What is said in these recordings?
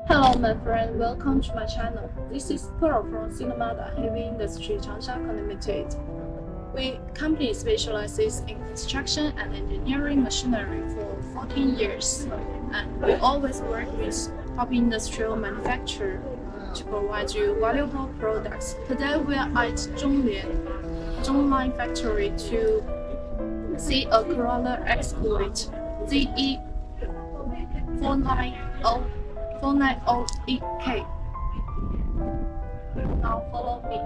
Hello, my friend. Welcome to my channel. This is Pearl from SINOMADA Heavy Industry Changsha Limited. We company specializes in construction and engineering machinery for 14 years, and we always work with top industrial manufacturer to provide you valuable products. Today we are at ZOOMLION factory to see a crawler excavator ZE490EK. Now follow me.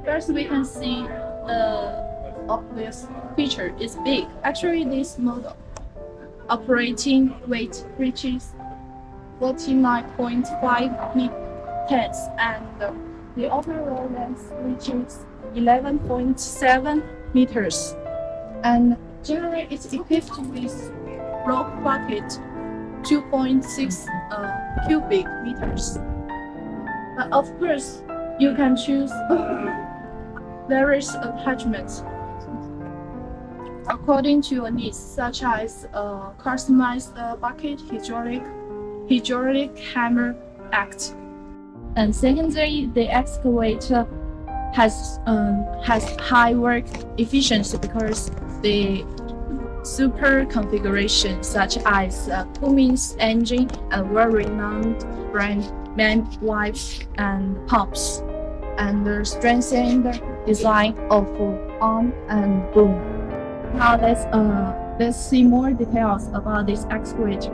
First, we can see the obvious feature is big. Actually, this model operating weight reaches 49.5 meters and the overall length reaches 11.7 meters. And generally, it's equipped with rock bucket 2.6 cubic meters. But of course, you can choose various attachments according to your needs, such as customized bucket, hydraulic hammer act. And secondly, the excavator has high work efficiency because the super configuration such as Cummins engine and well-renowned brand man wipes and pumps, and the strengthened design of arm and boom. Now let's see more details about this excavator.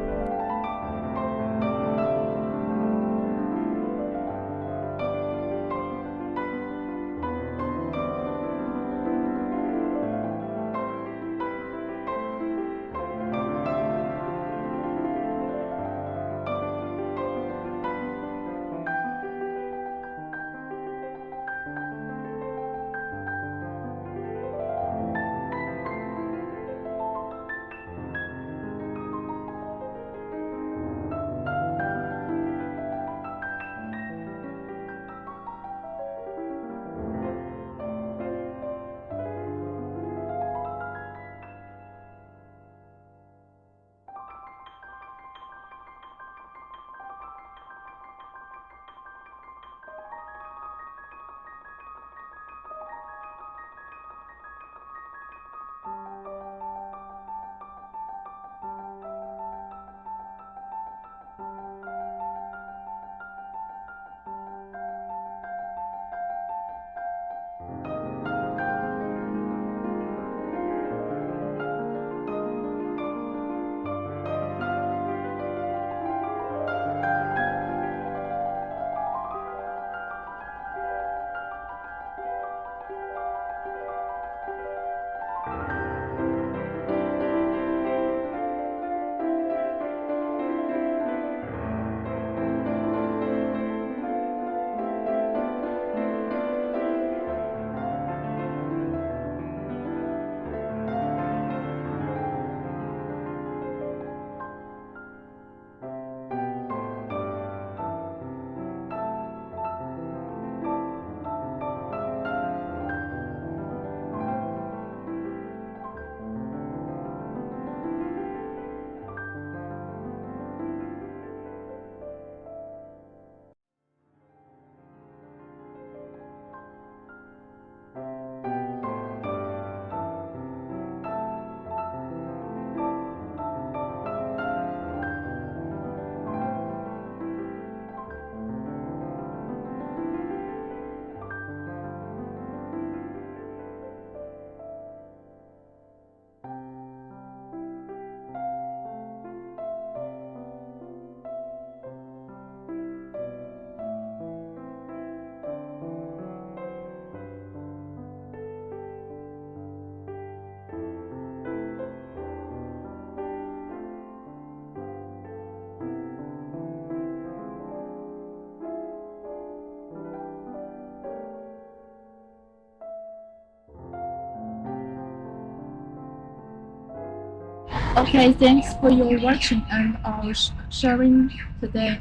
Okay, thanks for your watching and our sharing today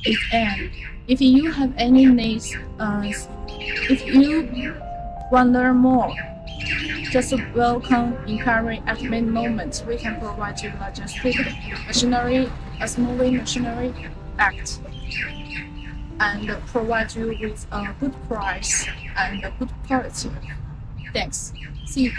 is end. If you have any needs, if you want to learn more, Just welcome inquiry at any moment. We can provide you logistic machinery, a moving machinery act, and provide you with a good price and a good quality. Thanks. See you.